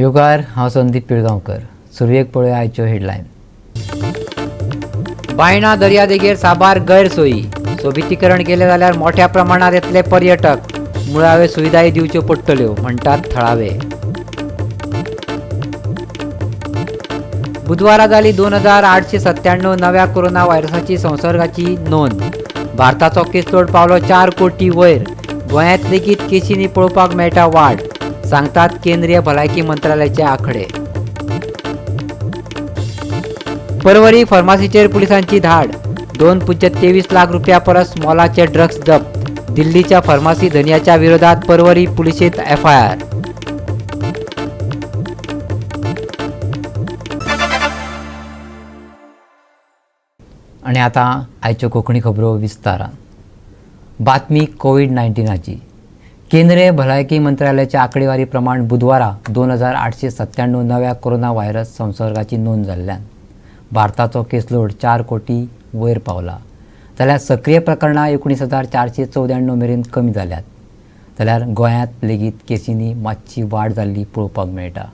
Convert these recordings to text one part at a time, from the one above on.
योगार हांव संदीप पिळगांवकर. सुरवेक पळय आयच्यो हेडलायन. बायणा दर्यादेगेर साबार गैरसोयी. सोबितीकरण केले जाल्यार मोठ्या प्रमाणात येतले पर्यटक. मुळाव्यो सुविधाय दिवच्यो पडटल्यो म्हणटात थळावे. बुधवारा जाली 2897 नव्या कोरोना व्हायरसाची संसर्गाची नोंद. भारताचो केसलोड पावलो 4 कोटी वयर. गोंयांत लेगीत केशींनी पळोवपाक मेळटा वाड, सांगतात केंद्रीय भलायकी मंत्रालयाचे आंकडे. परवरी फार्मासीचेर पुलिसांची धाड. 2.23 लाख रुपया परस मोलाचे ड्रग्स जप्त. दिल्लीच्या फार्मासी धनियाच्या विरोधात परवरी पुलिशेंत FIR. आणि आता आयच्यो कोंकणी खबरो विस्तारान. बातमी कोविड-19ची. केंद्रीय भलायकी मंत्रालयाच्या आंकडेवारी प्रमाण बुधवारा 2897 नव्या कोरोना व्हायरस संसर्गाची नोंद जाल्ल्यान भारताचो केसलोड 4 कोटी वयर पावला. जाल्यार सक्रिय प्रकरणां 19,494 मेरेन कमी जाल्यात. जाल्यार गोंयांत लेगीत केसींनी मातशी वाड जाल्ली पळोवपाक मेळटा.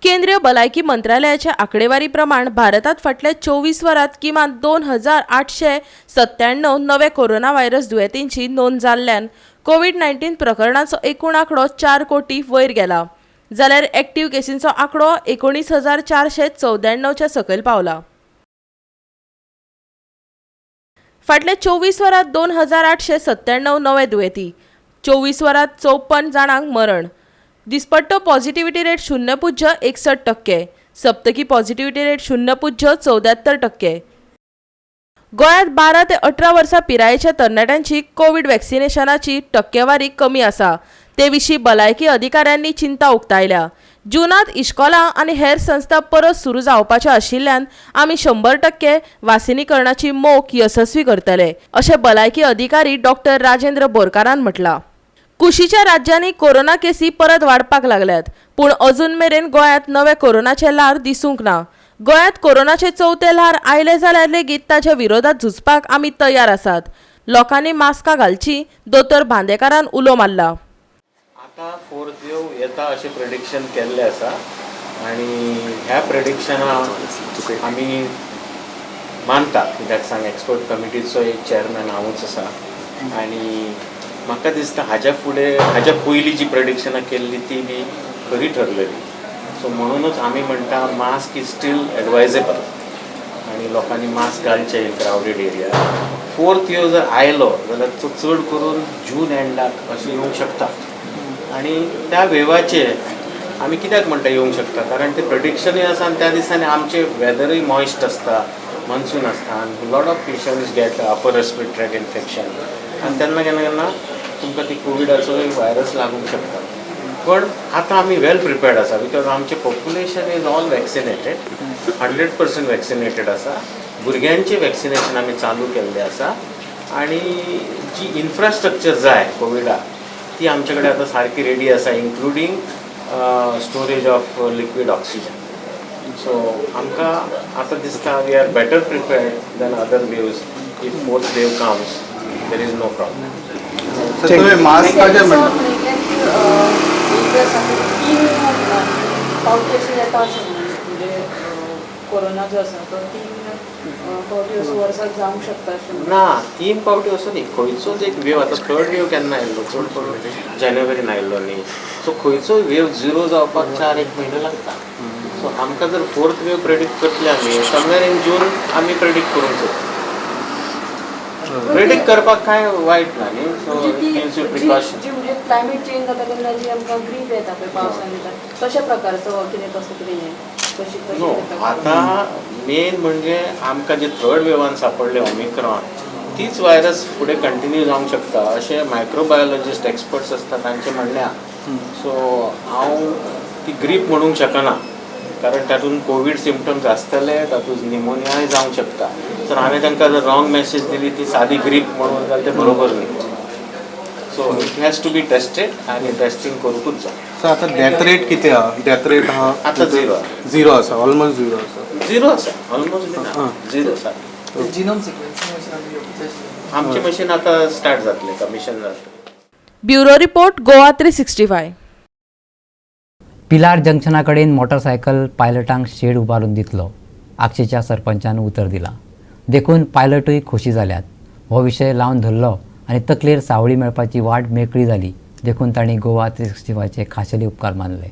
केंद्रीय भलायकी मंत्रालयाच्या आंकडेवारी प्रमाण भारतात फाटल्या 24 वरांत किमान 2897 नवे कोरोना व्हायरस दुयेंतींची नोंद जाल्ल्यान कोविड-19 प्रकरणांचो एकूण आंकडो 4 कोटी वयर गेला. जाल्यार एक्टिव्ह केसींचो आंकडो 19,494 च्या सकयल पावला. फाटल्या 24 वरांत 2897 नवे दुयेंती. 24 वरांत 54 जाणांक मरण. दिसपट्टो पॉझिटिव्हिटी रेट 0.61%. सप्तकी पॉझिटिव्हिटी रेट 0.74%. गोंयांत 12 ते 18 वर्सां पिरायेच्या तरणाट्यांची कोविड वॅक्सिनेशनाची टक्केवारी कमी आसा. ते विशीं भलायकी अधिकाऱ्यांनी चिंता उक्तायल्या. जूनांत इश्कोलां आनी हेर संस्था परस सुरू जावपाच्यो आशिल्ल्यान आमी 100% वासिनीकरणाची मोख यशस्वी करतले, अशें भलायकी अधिकारी डॉ. राजेंद्र बोरकारान म्हटलां. कुशीच्या राज्यांनी कोरोना केसी परत वाडपाक लागल्यात, पूण अजून मेरेन गोंयांत नवे कोरोनाचे ल्हार दिसूंक ना. गोंयांत कोरोनाचे चवथे ल्हार आयले जाल्यार लेगीत ताच्या विरोधात झुजपाक आमी तयार आसात. लोकांनी मास्कां घालची, दोतोर बांदेकारान उलो मारला. आता फोर्थ वेव येता अशें प्रेडिक्शन केल्लें आसा आनी ह्या प्रेडिक्शनाक आमी मानता. कित्याक सांग एक्सपर्ट कमिटीचो एक चेअरमॅन हांवूच आसा आनी म्हाका दिसता हाज्या पयलीं जी प्रेडिक्शनां केल्ली ती बी खरी ठरलेली. सो म्हणूनच आमी म्हणटा मास्क इज स्टील एडवायजेबल आनी लोकांनी मास्क घालचे in crowded area. Fourth wave जर आयलो जाल्यार तो चड करून जून एंडाक अशें येवंक शकता आनी त्या वेवाचे आमी कित्याक म्हणटा येवंक शकता, कारण ते प्रेडिक्शनूय आसा आनी त्या दिसांनी आमचे वेदरूय मॉइस्ट आसता, मॉन्सून आसता आनी lot of patients get upper respiratory tract infection आनी तेन्ना केन्ना केन्ना तुमकां ती कोविडाचो वायरस लागूंक शकता. पण आतां आमी वेल प्रिपेर्ड आसा बिकॉज आमचें population is all vaccinated, 100% vaccinated आसा. भुरग्यांचें वॅक्सिनेशन आमी चालू केल्लें आसा आनी जी इन्फ्रास्ट्रक्चर जाय कोविडाक ती आमचे कडेन आतां सारकी रेडी आसा, including storage of liquid oxygen. So आमकां आतां दिसता we are better prepared than other waves. If fourth wave comes there is no problem. तुम्ही मास्क म्हणजे कोरोना जो आसा तो 3 फावटी असो वर्साक जावंक शकता ना. 3 फावटी असो न्ही, खंयचोच एक वेव. आतां थर्ड वेव केन्ना आयल्लो, चड करून जानेवारीन आयल्लो न्ही. सो खंयचोय वेव झिरो जावपाक 4-1 म्हयने लागता. सो आमकां जर फोर्थ वेव प्रेडिक्ट करतले आमी समवेर इन जून आमी प्रेडिक्ट करूंक शकता. प्रेडिक्ट करपाक काय वायट ना न्ही. So gives you precaution. जी म्हणजे क्लायमेट चेंज जाता तेन्ना जी आमकां ग्रीप येता पळय पावसान येता तशा प्रकारचो कितें कसो कितें नो. आतां मेन म्हणजे आमकां जे थर्ड वेवान सापडले ओमिक्रॉन तीच व्हायरस फुडें कंटिन्यू जावंक शकता अशें मायक्रोबायोलॉजिस्ट एक्सपर्ट्स आसता तांचें म्हणणें आसा. सो हांव ती ग्रीप म्हणूंक शकना, कारण तातूंत कोवीड सिम्पटम्स आसतले, तातूंत निमोनियाय जावंक शकता. तर हांवें तांकां जर रॉंग मॅसेज दिली ती सादी ग्रीप म्हणून जाल्यार तें बरोबर न्ही. So it has to be tested आनी टेस्टिंग करूंकूच जाय. सो आता डेथ रेट किती आहा? डेथ रेट आहा आतां झिरो आसा, ऑलमोस्ट झिरो आसा. झिरो आसा, ऑलमोस्ट झिरो आसा. जिनोम सिक्वेन्सिंग आमचे मशीन आतां स्टार्ट जातलें, कमिशन जातलें. Bureau report Goa 365. पिलार जंक्शना कडेन मोटरसायकल पायलटांक शेड उबारून दितलो आक्षेच्या सरपंचान उतर दिला देखून पायलटूय खोशी जाल्यात हो विशय लावन धरलो आनी तकलेर सावळी मेळपाची वाट मेकळी जाली देखून तांणी गोवा 365चे खाशेले उपकार मानले.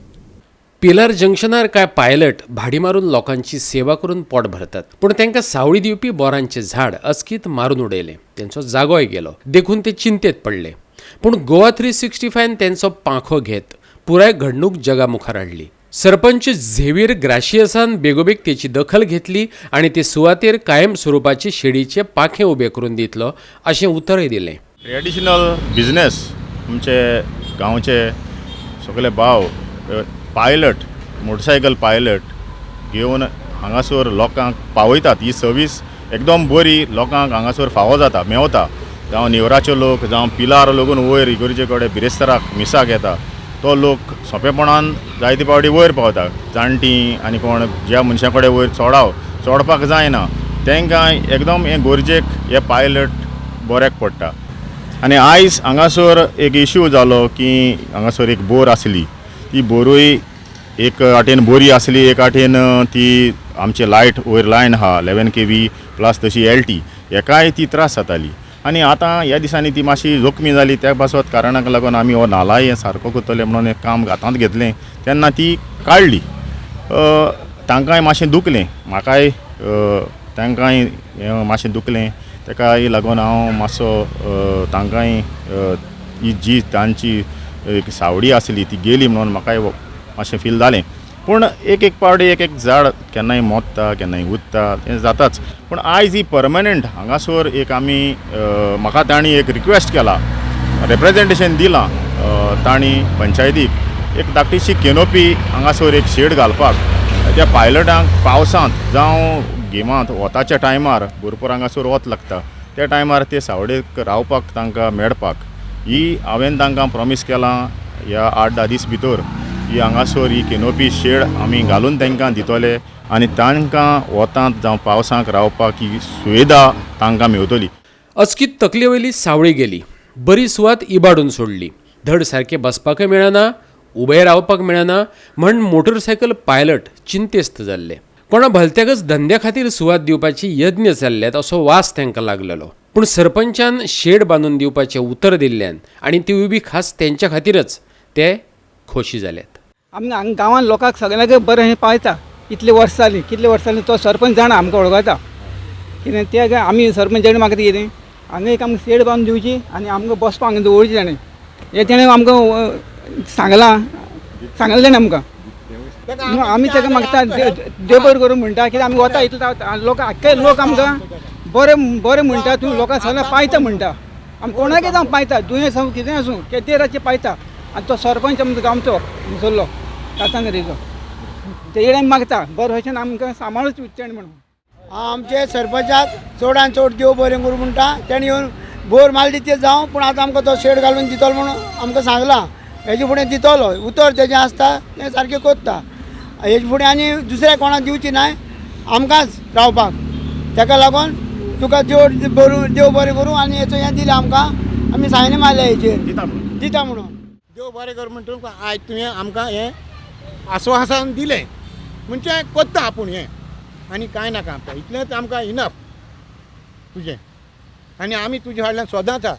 पिलार जंक्शनार काय पायलट भाडी मारून लोकांची सेवा करून पोट भरतात पण तांकां सावळी दिवपी बोरांचे झाड अचकीत मारून उडयले तांचो जागोय गेलो देखून ते चिंतेत पडले. पूण गोवा 365 तांचो पांखो घेत पुराय घडणूक जगा मुखार हाडली. सरपंच झेवियर ग्राशियसान बेगोबेग तेची दखल घेतली आनी ते सुवातेर कायम स्वरुपाचे शेडीचे पाखे उबे करून दितलो अशें उतरय दिलें. ट्रेडिशनल बिझनेस आमचे गांवचे सगळे भाव पायलट मोटरसायकल पायलट घेवन हांगासर लोकांक पावयतात. ही सर्वीस एकदम बरी लोकांक हांगासर फावो जाता मेवता. जावं नेवराचे लोक जावं पिलार लागून वयर इगोर्जे कडेन बिरेस्ताराक मिसाक येता तो लोक सोंपेपणान जायते पावटी वयर पावता. जाणटी आनी कोण ज्या मनशा कडेन वयर चोडपाक जायना तांकां एकदम हे गरजेक हे पायलट बऱ्याक पडटा. आनी आयज हांगासर एक इश्यू जालो की हांगासर एक बोर आसली ती बोरूय एक वाटेन बरी आसली एक वाटेन ती आमचे लायट वयर लायन आहा 11 kV प्लस तशी LT हेकाय ती त्रास जाताली आनी आतां ह्या दिसांनी ती मातशी जोखमी जाली. त्या पासत कारणाक लागून आमी हो नालाय हें सारको करतले म्हणून एक काम हातांत घेतलें तेन्ना ती काडली. तांकांय मातशें दुखलें म्हाकाय तांकांय मातशें दुखलें ताकाय लागून हांव मातसो तांकांय ही जी तांची एक सावडी आसली ती गेली म्हणून म्हाकाय मातशें फील जालें. पूण एक पावटी एक झाड केन्नाय मोडटा केन्नाय उरता तें जाताच. पूण आयज ही परमनंट हांगासर एक आमी म्हाका तांणी एक रिक्वेस्ट केला रिप्रेजेंटेशन दिलां तांणी पंचायतीक एक धाकटीशी केनोपी हांगासर एक शेड घालपाक त्या पायलटांक पावसांत जावं गेमांत वताच्या टायमार भरपूर हांगासर वत लागता त्या टायमार ते सावडेक रावपाक तांकां मेळपाक ही हांवें तांकां प्रॉमीस केलां ह्या 8-10 दीस भितर ही हांगासर ही केनोपी शेड आमी घालून तांकां दितले आनी तांकां वतांत जावं पावसांत रावपाक ही सुविधा तांकां मेळटली. अचकीत तकले वयली सावळी गेली बरी सुवात इबाडून सोडली धड सारके बसपाकय मेळना उबे रावपाक मेळना म्हण मोटरसायकल पायलट चिंतेस्त जाल्ले. कोणा भलत्याकच धंद्या खातीर सुवात दिवपाची यत्न चल्ल्यात असो वास तांकां लागलेलो. पूण सरपंचान शेड बांदून दिवपाचें उतर दिल्ल्यान आनी ती बी खास तेंच्या खातीरच ते खोशी जाल्यात. आमी गांवांत लोकांक सगळ्यांक बरें पावयता कितले वर्सां जालीं तो सरपंच जाणा आमकां वळखता कितें ते आमी सरपंच जाणा म्हाका कितें हांगा एक आमकां शेड बांदून दिवची आनी आमकां बसपाक हांगा दवरची जाणें हें तेणें आमकां सांगलें आमकां. आमी ताका मागता देव बरें करूं म्हणटा कित्याक आमी वता इतलो लोक आख्खे लोक आमकां बरें म्हणटा तूं लोकांक सगळ्यांक पावयता म्हणटा आमी कोणाकय जावं पावयता दुयेंस आसूं कितें आसूं केतेराचें पावयता आनी तो सरपंच आमचो गांवचो मुसल्लो कातांगरीचो तेजेर आमी मागता बरें भशेन आमकां सांबाळूच विचार म्हणून. आमचे सरपंचाक चडांत चड देव बरें करूं म्हणटा तेणी येवन बोर मारली ते जावं पूण आतां आमकां तो शेड घालून दितलो म्हणून आमकां सांगलां. हेजे फुडें दितलो उतर तेजें आसता तें सारकें कोत्ता हेजे फुडें आनी दुसऱ्या कोणाक दिवची नाय आमकांच रावपाक. ताका लागून तुका देव बरें करूं आनी हेचो हें दिलें आमकां आमी सायन मारल्या हेचेर दिता म्हणून. देव बरें कर म्हणटा तुका आयज तुवें आमकां हें आस्वासन दिलें म्हणजे कोत्ता आपूण हें आनी कांय नाका आमकां इतलेंच आमकां इनफ तुजें आनी आमी तुजे फाटल्यान सदांच आसा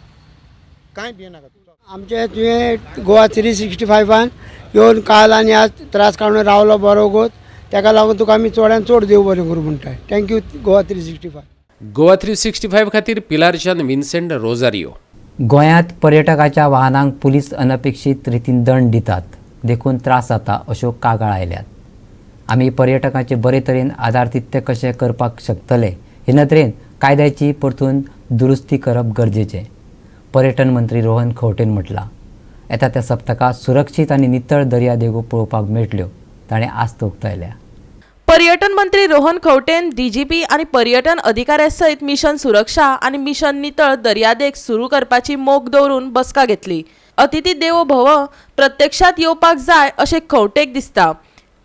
कांय भियेनाका. आमचे तुवें गोवा 365 येवन काल आनी आज त्रास काडून रावलो बरो गोत ताका लागून तुका आमी चडांत चड देव बरें करूं म्हणटा. थँक्यू गोवा 365. गोवा 365 खातीर पिलारच्यान विन्सेंट रोजारियो. गोंयांत पर्यटकाच्या वाहनांक पुलीस अनपेक्षीत रितीन दंड दितात देखून त्रास जाता अश्यो कागाळ आयल्यात. आमी पर्यटकांचे बरे तरेन आदारातिथ्य कशें करपाक शकतले हे नदरेन कायद्याची परतून दुरुस्ती करप गरजेचें पर्यटन मंत्री रोहन खंवटेन म्हटलां. येता त्या सप्तकात सुरक्षीत आनी नितळ दर्या देगो पळोवपाक मेळटल्यो ताणें आस्त उक्तायल्या. पर्यटन मंत्री रोहन खंवटेन DGP आनी पर्यटन अधिकाऱ्या सयत मिशन सुरक्षा आनी मिशन नितळ दर्यादेग सुरू करपाची मोख दवरून बसका घेतली. अतिथी देवो भव प्रत्यक्षात येवपाक जाय अशें खंवटेक दिसता.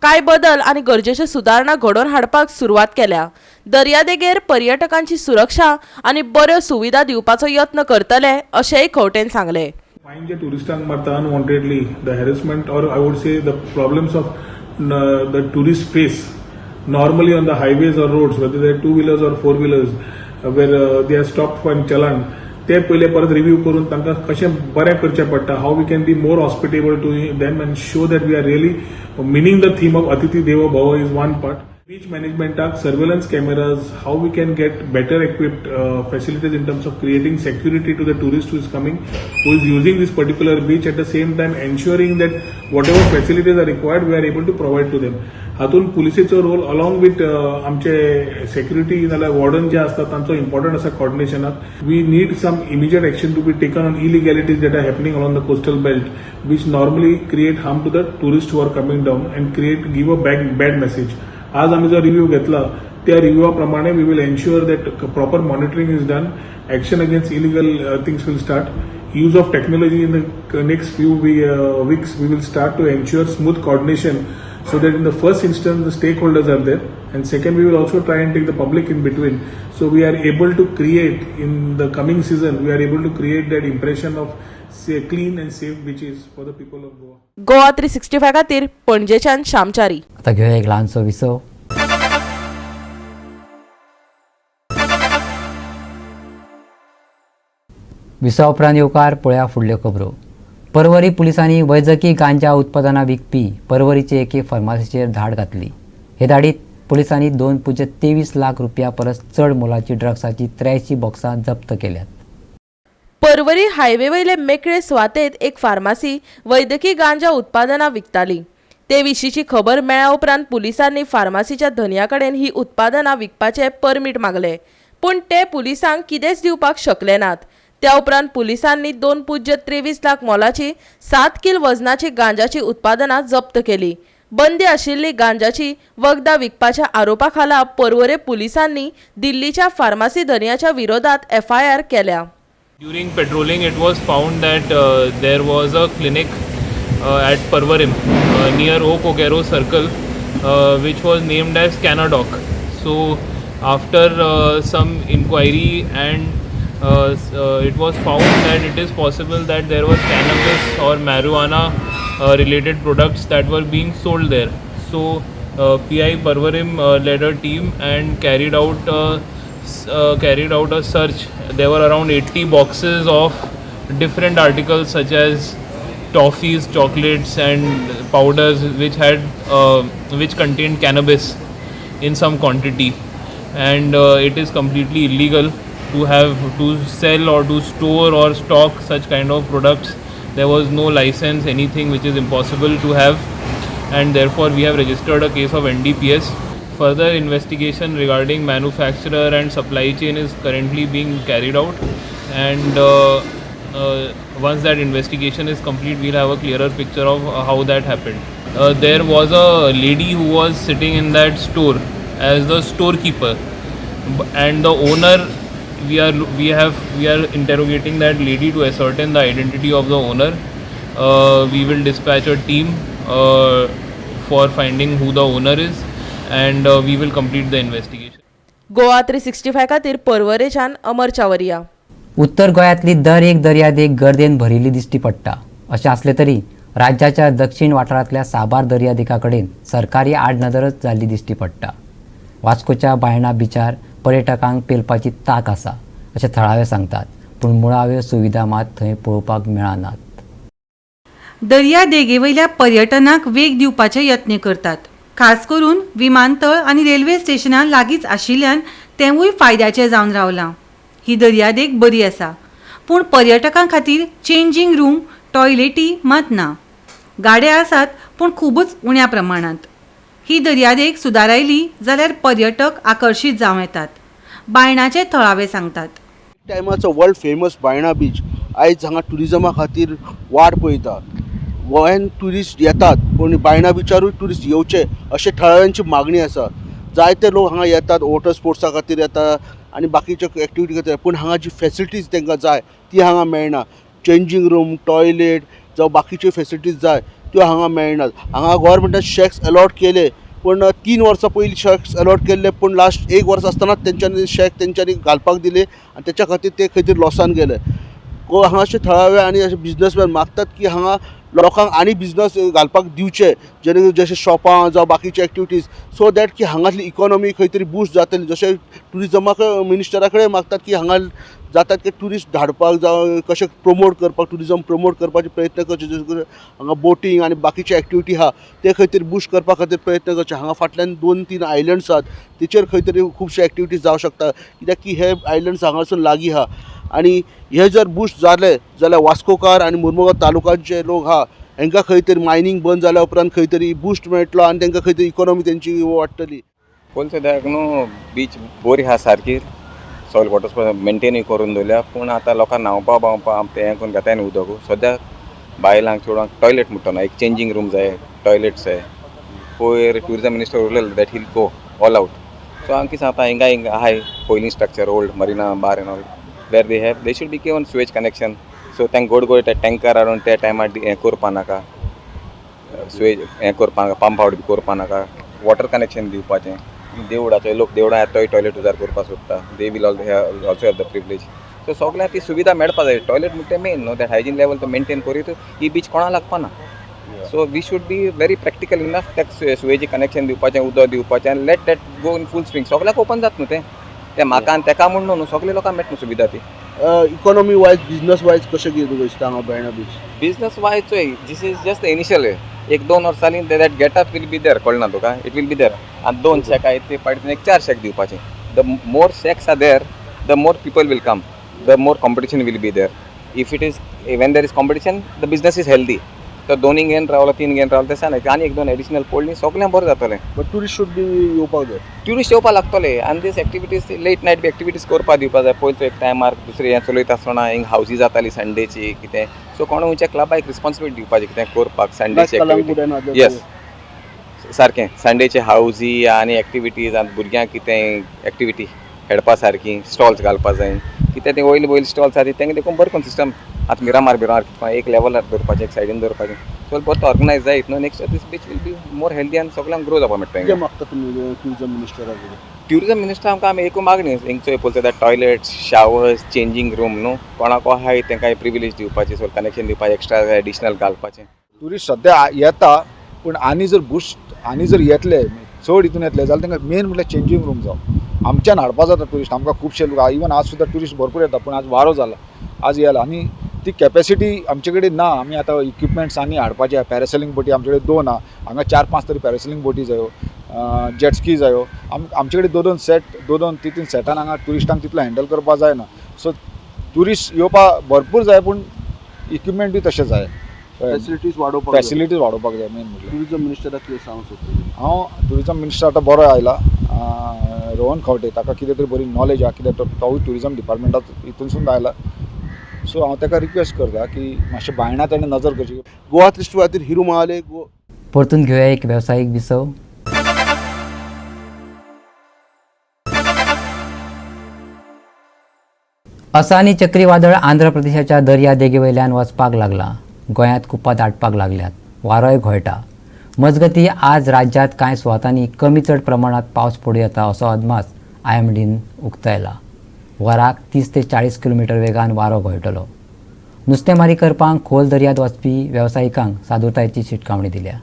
कांय बदल आनी गरजेच्यो सुदारणा घडोवन हाडपाक सुरवात केल्या. दर्यादेगेर पर्यटकांची सुरक्षा आनी बऱ्यो सुविधा दिवपाचो यत्न करतले अशेंय खंवटेन सांगलें. फायन जे टुरिस्टांक मारता unwantedly, the harassment or I would say the problems of the tourist face normally on the highways or roads, whether they're two-wheelers or four-wheelers, where they are stopped for chalan, ते पहिले परत रिव्ह्यू करून तांकां कशें बरें करचें पडटा, how we can be more hospitable to them and show that we are really meaning the theme of अतिथी देवो भव इज वन पार्ट. बीच मॅनेजमेंटाक surveillance cameras, how we can get better equipped facilities in terms of creating security to the tourist who is coming, who is using this particular beach, at the same time ensuring that whatever facilities are required we are able to provide to them. हातून पुलिसेचो role along with आमचे security नाल्यार warden जे आसतात तांचो important आसा कॉर्डिनेशनाक. We need some immediate action to be taken on illegalities that are happening along the coastal belt, which normally create harm to the tourist who are coming down and give a bad message. आज आम्ही जो review घेतला त्या review प्रमाणे we will ensure that proper monitoring is done, action against illegal things will start. Use of technology in the next few weeks, we will start to ensure smooth coordination so that in the first instance the stakeholders are there, and second we will also try and take the public in between, so we are able to create in the coming season, we are able to create that impression of say clean and safe beaches for the people of Goa. Goa 365 खातीर पणजेच्यान शामचारी. आता घेऊया एक ल्हानसो विसव. विसवा उपरांत येवकार पळया फुडल्यो खबरो. परवरी पुलिसांनी वैजकी गांजा उत्पादनां विकपी परवरीचे एके फार्मासीचेर धाड घातली. हे धाडीत पुलिसांनी 2.23 लाख रुपया परस चड मोलाची ड्रग्साची 83 बॉक्सां जप्त केल्यात. परवरी हायवे वयले मेकळे सुवातेत एक फार्मासी वैद्यकी गांजा उत्पादनां विकताली. ते विशींची खबर मेळ्ळ्या उपरांत पुलिसांनी फार्मासीच्या धन्या कडेन ही उत्पादनां विकपाचे परमीट मागले, पूण ते पुलिसांक कितेंच दिवपाक शकले नात. त्या उपरांत पुलिसांनी 2.23 लाख मोलाची 7 किल वजनाची गांजाची उत्पादनां जप्त केली. बंदी आशिल्ली गांजाची वखदां विकपाच्या आरोपा खाला परवरे पुलिसांनी दिल्लीच्या फार्मासी धन्याच्या विरोधात FIR केल्या. During patrolling, it was found that there was a clinic at Parvarim near Okogero Circle, which was named as Canadoc. So, after some inquiry and it was found that it is possible that there was cannabis or marijuana related products that were being sold there. So, PI Parvarim led a team and carried out a search. There were around 80 boxes of different articles such as toffees, chocolates and powders which contained cannabis in some quantity, and it is completely illegal to sell or to store or stock such kind of products. There was no license, anything, which is impossible to have, and therefore we have registered a case of NDPS. Further investigation regarding manufacturer and supply chain is currently being carried out, and once that investigation is complete, we'll have a clearer picture of how that happened. There was a lady who was sitting in that store as the storekeeper, and the owner, we are interrogating that lady to ascertain the identity of the owner. We will dispatch a team for finding who the owner is, and we will complete the investigation. Goa 365 खातीर परवरेच्यान अमर चावरिया. उत्तर गोंयांतली दर एक दर्यादेग garden भरिल्ली दिश्टी पडटा. अशें आसलें तरी राज्याच्या दक्षिण वाठारांतल्या साबार दर्यादेगा कडेन सरकारी आडनदरच जाल्ली दिश्टी पडटा. वास्कोच्या बायणा बिचार पर्यटकांक पेलपाची ताक आसा अशें थळावे सांगतात, पूण मुळाव्यो सुविधा मात थंय पळोवपाक मेळनात. दर्यादेगेवयल्या पर्यटनाक वेग दिवपाचे यत्न करतात. खास करून विमानतळ आनी रेल्वे स्टेशनां लागींच आशिल्ल्यान तेंवूय फायद्याचें जावन रावलां. ही दर्यादेग बरी आसा, पूण पर्यटकां खातीर चेंजिंग रूम, टॉयलेटी मात ना. गाड्या आसात, पूण खूबच उण्या प्रमाणांत. ही दर्यादेग सुदारायली जाल्यार पर्यटक आकर्शीत जावं येतात. बायणाचे थळावे सांगतात. टायमाचो वर्ल्ड फेमस बायणा बीच आयज हांगा टुरिजमा खातीर वाट पळयता. गोंयान ट्युरिस्ट येतात, पूण बायणा बिचारूय ट्युरिस्ट येवचे अशे थळाव्यांची मागणी आसा. जायते लोक हांगा येतात, वॉटर स्पोर्ट्सा खातीर येतात आनी बाकीचे एक्टिविटी खातीर, पूण हांगा जी फेसिलिटीज तांकां जाय ती हांगा मेळना. चेंजिंग रूम, टॉयलेट जावं बाकीच्यो फेसिलिटीज जाय त्यो हांगा मेळनात. हांगा गोवोरमेंटान शॅक्स अलॉट केले, पूण 3 वर्सां पयलीं शॅक्स अलॉट केल्ले, पूण लास्ट 1 वर्स आसतनाच तेंच्यांनी शॅक घालपाक दिले आनी तेच्या खातीर ते खंय तरी लॉसान गेले. हांगाचे थळावे आनी अशे बिझनसमॅन मागतात की हांगा लोकांक आनी बिझनस घालपाक दिवचे जेणे जशे शॉपां जावं बाकीचे एक्टिविटीज सो दॅट की हांगातली इकॉनॉमी खंय तरी बूस्ट जातली. जशे ट्युरिजमाक मिनिस्टरा कडेन मागतात की हांगा जातात की ट्युरिस्ट धाडपाक जावं कशें प्रमोट करपाक ट्युरिजम प्रमोट करपाचे प्रयत्न करचे. जशे करून हांगा बोटींग आनी बाकीचे एक्टिविटी आहा ते खंय तरी बूस्ट करपा खातीर प्रयत्न करचे. हांगा फाटल्यान 2-3 आयलंड्स आहात तेचेर खंय तरी खुबशे एक्टिविटीज जावं शकता कित्याक की हे आयलंड्स हांगासून लागीं आहा आनी हे जर बूस्ट जाले जाल्यार वास्कोकार आनी मुर्मुगांव तालुक्याचे लोक आहा हांकां खंय तरी मायनींग बंद जाल्या उपरांत खंय तरी बूस्ट मेळटलो आनी तांकां खंय तरी इकॉनॉमी तेंची वाडटली. पयलीं सद्याक न्हू बीच बरी आहा सारकी सॉयल वॉटर्स मेंटेनूय करून दवरल्या पूण आतां लोकांक न्हांवपा बावपा तें हें करून घेताय न्ही उदक सद्याक बायलांक चेडवांक टॉयलेट म्हणटा न्हू एक चेंजींग रूम जाय टॉयलेट्स जाय. पयर ट्युरिजम मिनिस्टर उरलेलो that he'll go all out so हांव कितें सांगता हिंगा आहाय पयलीं structure old marina bar and all where they should be given sewage connection so तांकां गोड ते टँकर हाडून त्या टायमार हें करपा नाका स्वेज हें करपा नाका पंप आउट बी करपा नाका वॉटर कनेक्शन दिवपाचें. देवळाचे लोक देवळां येताय टॉयलेट उजार करपाक सोदता they will also have the privilege so सगळ्यांक ती सुविधा मेळपा जाय. टॉयलेट म्हणटा तें मेन न्हू दॅट हायजीन लेवल तो मेंटेन करीत ही बीच कोणाक लागपा ना. So we should be very practical enough ताका सुवेजी कनेक्शन दिवपाचें उदक दिवपाचें आनी let that go in full swing. सगळ्याक ओपन जाता न्हू तें म्हाका आनी तेका म्हूण न्हू सगळे लोकांक मेळटा सुविधा ती. इकॉनॉमी वायज बिझनस वायज कशें कितें दिसता हांगा बायणा बीच बिझनस वायज चोय this is just the initial 1-2 वर्सांनी that getup will be there कळना तुका इट वील बी देर आनी 2 शेक आहाय ते पायटीन 4 शेक दिवपाचें. The more shacks are there the more people will come the more competition will be there. If it is when there is competition the business is healthy तर 2 घेवन रावलो 3 घेवन रावलो तशें ना आनी 1-2 एडिशनल पडलीं सगळें बरें जातलें. बट ट्युरिस्ट शूड बी येवपाक जाय ट्युरिस्ट येवपा लागतले आनी दीस एक्टिविटीज लेट नायट बी एक्टिविटीज करपा दिवपा जाय. पयलीं एक टायमार दुसरें हें चलयता आसतना हिंग हावजी जाताली संडेची कितें सो कोण खंयच्या क्लबाक एक रिस्पॉन्सिबिलिटी दिवपाची कितें करपाक संडेची एक्टिविटी येस सारकें संडेचे हावजी आनी एक्टिविटीज आनी भुरग्यांक कितें एक्टिविटी खेळपा सारकी स्टॉल्स घालपा जाय कितें ते वयले स्टॉल्स आसा तेंकां देखून बरें करून सिस्टम आतां मिरामार एक लेवलार दवरपाचें एक सायडीन दवरपाचें सो बरो ऑर्गनायज जायत न्हू next this beach will be more healthy आनी सगळ्यांक ग्रो जावपा मेळटा. कितें मागता तुमी ट्युरिजम मिनिस्टराक ट्युरिजम मिनिस्टर आमकां आमी एकूच मागणी हिंगचो पळयता that toilets showers changing room न्हू कोणाक आहाय तांकां प्रिविलेज दिवपाचें सो कनेक्शन दिवपाचें एक्स्ट्रा एडिशनल घालपाचें. ट्युरिस्ट सद्या येता पूण आनी जर येतले चड हितून येतले जाल्यार तांकां मेन म्हणल्यार चेंजींग रूम जावं आमच्यान हाडपा जाता ट्युरिस्ट आमकां खुबशे लोक इवन आज सुद्दां ट्युरिस्ट भरपूर येता पूण आज वारो जाला आज येयला आनी ती कॅपॅसिटी आमचे कडेन ना. आमी आतां इक्विपमेंट्स आनी हाडपाचे पॅरासेलिंग बोटी आमचे कडेन 2 आहा हांगा 4-5 तरी पॅरासेलिंग बोटी जायो जेटस्की जायो आमचे कडेन 2-3 सेटान हांगा ट्युरिस्टांक तितलो हँडल करपा जायना. सो ट्युरिस्ट येवपा भरपूर जाय पूण इक्विपमेंट बी तशें जाय फॅसिलिटीज वाडोवपाक जाय मेन म्हणल्यार. ट्युरिजम मिनिस्टराक कितें सांगूंक सोदता हांव ट्युरिजम मिनिस्टर आतां बरो आयला रोहन खंवटे ताका कितें तरी बरी नॉलेज आहा कित्याक तोवूय ट्युरिजम डिपार्टमेंटांत हितूनसून आयला सो हांव ताका रिक्वेस्ट करता की मातशें बायणां ताणें नजर करची. गोवा 360 खातीर हिरू महाले परतून घेवया एक वेवसायीक विसव. असानी चक्रीवादळ आंध्र प्रदेशाच्या दर्या देगेवयल्यान वचपाक लागला. गोंयांत कुप्पा दाटपाक लागल्यात. वारोय घोळटा. मजगतीं आज राज्यांत कांय सुवातांनी कमी चड प्रमाणात पावस पडूं येता असो अदमास IMDन उक्तायला. वराक 30 ते 40 किलोमीटर वेगान वारो घोळटलो. नुस्तेमारी करपाक खोल दर्यांत वचपी वेवसायिकांक सादुरतायेची शिटकावणी दिल्या.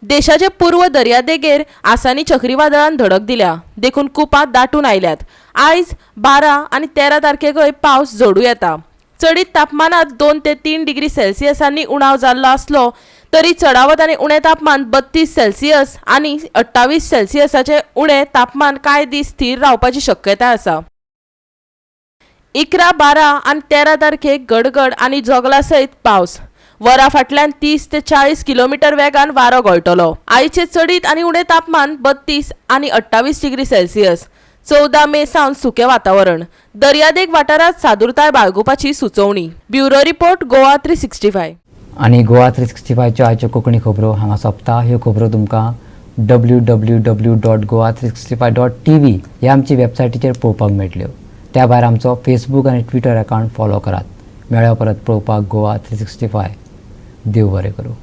देशाचे पूर्व दर्यादेगेर आसानी चक्रीवादळान धडक दिल्या देखून कुपां दाटून आयल्यात. आयज 12 आनी 13 तारखेकय पावस झडू येता. चडीत तापमानात 2 ते 3 डिग्री सेल्सियसांनी उणाव जाल्लो आसलो तरी चडावत आनी उणें तापमान 32 सेल्सियस आनी 28 सेल्सियसाचे उणें तापमान कांय दीस स्थिर रावपाची शक्यताय आसा. 11, 12 आनी 13 तारखेक गडगड आनी जोगला सयत पावस. वरा फाटल्यान 30 ते 40 किलोमीटर वेगान वारो घोळटलो. आयचे चडीत आनी उणें तापमान 32 आनी 28 डिग्री सेल्सियस. 14 मे सावन सुकें वातावरण. दर्यादेग वाठारांत सादुरताय बाळगुपाची सुचोवणी. Bureau report Goa 365. आनी गोवा 365च्यो आयच्यो कोंकणी खबरो हांगा सोंपता. ह्यो खबरो तुमकां www.goa365.tv ह्या आमची वेबसायटीचेर पळोवपाक मेळटल्यो. त्या भायर आमचो फेसबूक आनी ट्विटर अकावंट फॉलो करात. मेळ्या परत पळोवपाक गोवा 365. देव बरें करूं.